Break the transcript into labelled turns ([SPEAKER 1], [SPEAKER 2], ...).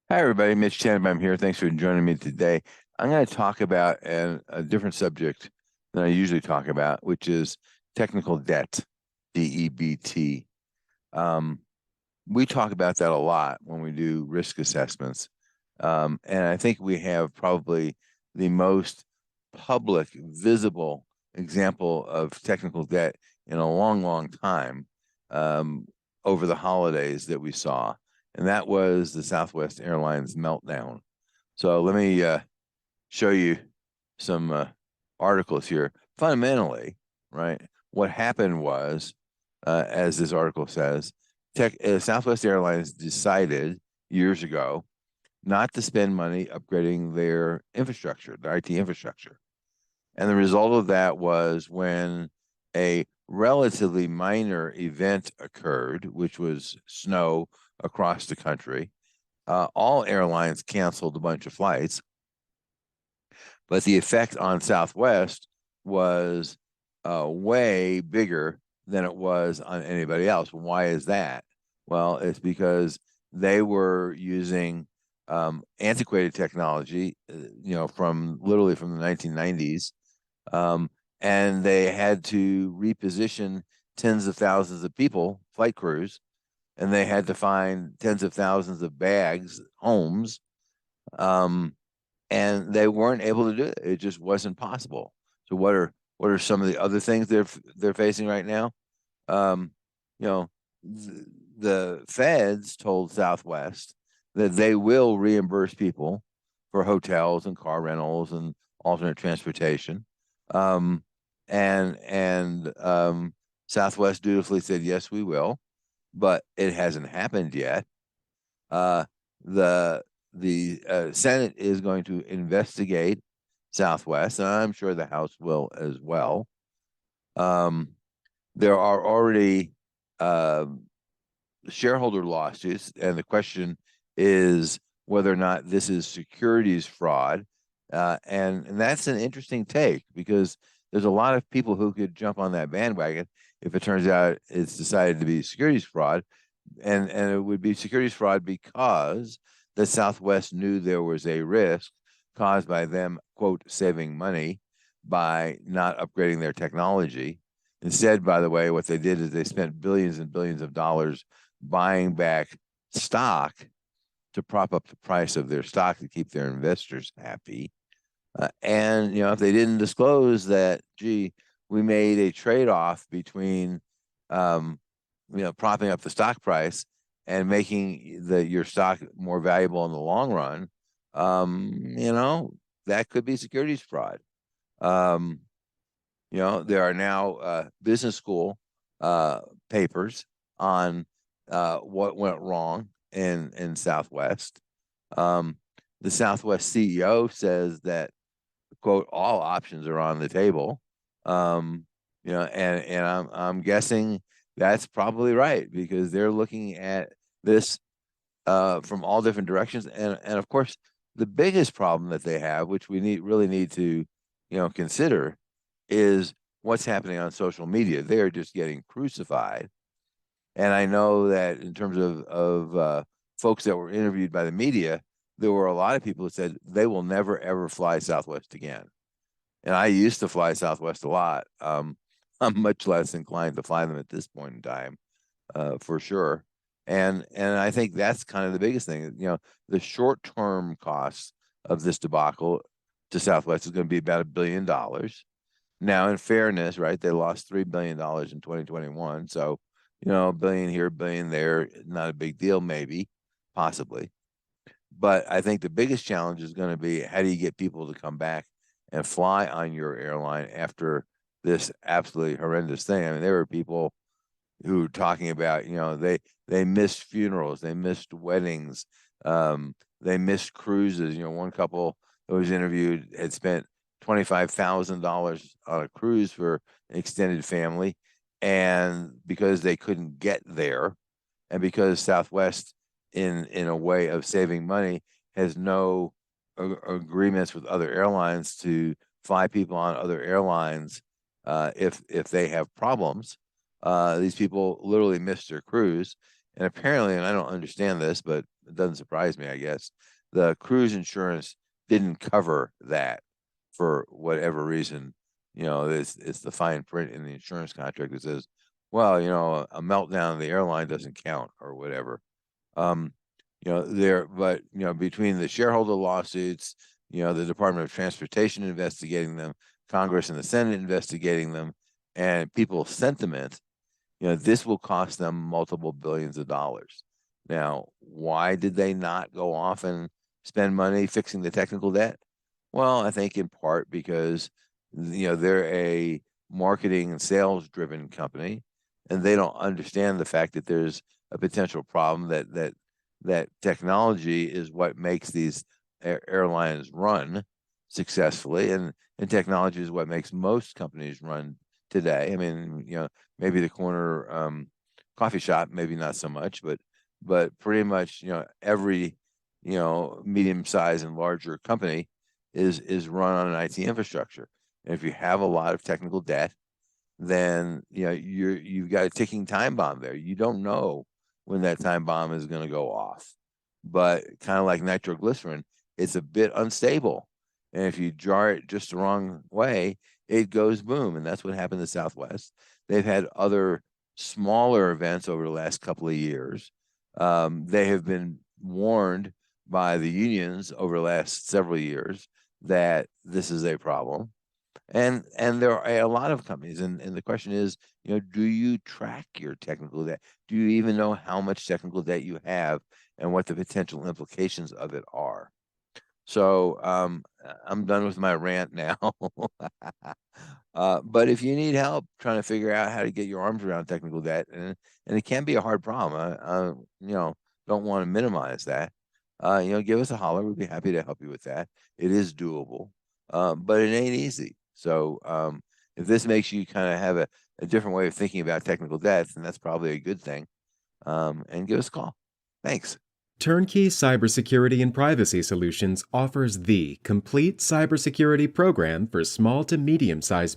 [SPEAKER 1] Hi, everybody. Mitch Tanenbaum here. Thanks for joining me today. I'm going to talk about a different subject than I usually talk about, which is technical debt, DEBT. Um, we talk about that a lot when we do risk assessments. And I think we have probably the most public, visible example of technical debt in a long, long time um, over the holidays that we saw. And that was the Southwest Airlines meltdown. So let me show you some articles here. Fundamentally, right, what happened was, as this article says, Southwest Airlines decided years ago not to spend money upgrading their infrastructure, their IT infrastructure. And the result of that was when a relatively minor event occurred, which was snow across the country, all airlines canceled a bunch of flights. But the effect on Southwest was way bigger than it was on anybody else. Why is that? Well, it's because they were using antiquated technology, from literally from the 1990s, and they had to reposition tens of thousands of people, flight crews, and they had to find tens of thousands of bags, homes, um, and they weren't able to do it. It just wasn't possible. So what are some of the other things they're facing right now? Um, you know, the feds told Southwest that they will reimburse people for hotels and car rentals and alternate transportation. Um, and Southwest dutifully said, yes, we will, but it hasn't happened yet. Uh, the the Senate is going to investigate Southwest, and I'm sure the House will as well. Um, there are already uh, shareholder lawsuits, and the question is whether or not this is securities fraud. And that's an interesting take because there's a lot of people who could jump on that bandwagon if it turns out it's decided to be securities fraud. And it would be securities fraud because the Southwest knew there was a risk caused by them, quote, saving money by not upgrading their technology. Instead, by the way, what they did is they spent billions and billions of dollars buying back stock to prop up the price of their stock to keep their investors happy. And if they didn't disclose that, gee, we made a trade-off between, um, propping up the stock price and making your stock more valuable in the long run, that could be securities fraud. Um, there are now business school papers on what went wrong in Southwest. Um, the Southwest CEO says that, quote, all options are on the table. And I'm guessing that's probably right because they're looking at this from all different directions. And of course, the biggest problem that they have, which we really need to, consider, is what's happening on social media. They are just getting crucified. And I know that in terms of folks that were interviewed by the media, there were a lot of people who said they will never ever fly Southwest again. And I used to fly Southwest a lot. I'm much less inclined to fly them at this point in time, for sure. And I think that's kind of the biggest thing. The short term costs of this debacle to Southwest is going to be about $1 billion. Now, in fairness, right, they lost $3 billion in 2021. So, a billion here, a billion there, not a big deal, maybe, possibly. But I think the biggest challenge is going to be how do you get people to come back and fly on your airline after this absolutely horrendous thing? I mean, there were people who were talking about, they missed funerals, they missed weddings, they missed cruises. One couple that was interviewed had spent $25,000 on a cruise for an extended family, and because they couldn't get there, and because Southwest, in a way of saving money, has no agreements with other airlines to fly people on other airlines if they have problems. These people literally missed their cruise, And apparently, and I don't understand this, but it doesn't surprise me, I guess, the cruise insurance didn't cover that for whatever reason. It's the fine print in the insurance contract that says, well, a meltdown of the airline doesn't count or whatever. Um, but between the shareholder lawsuits, the Department of Transportation investigating them, Congress and the Senate investigating them, and people's sentiment, this will cost them multiple billions of dollars. Now, why did they not go off and spend money fixing the technical debt? Well, I think in part because they're a marketing and sales driven company, and they don't understand the fact that there's a potential problem that technology is what makes these airlines run successfully, and technology is what makes most companies run today. I mean, maybe the corner coffee shop, maybe not so much, but pretty much, every medium-sized and larger company is run on an IT infrastructure. And if you have a lot of technical debt, then you've got a ticking time bomb there. You don't know when that time bomb is going to go off. But kind of like nitroglycerin, it's a bit unstable. And if you jar it just the wrong way, it goes boom. And that's what happened to Southwest. They've had other smaller events over the last couple of years. They have been warned by the unions over the last several years that this is a problem. And there are a lot of companies, and the question is, do you track your technical debt? Do you even know how much technical debt you have and what the potential implications of it are? So I'm done with my rant now. But if you need help trying to figure out how to get your arms around technical debt, and it can be a hard problem, don't want to minimize that. Give us a holler. We'd be happy to help you with that. It is doable, but it ain't easy. So if this makes you kind of have a different way of thinking about technical debt, then that's probably a good thing. And give us a call. Thanks.
[SPEAKER 2] Turnkey Cybersecurity and Privacy Solutions offers the complete cybersecurity program for small to medium-sized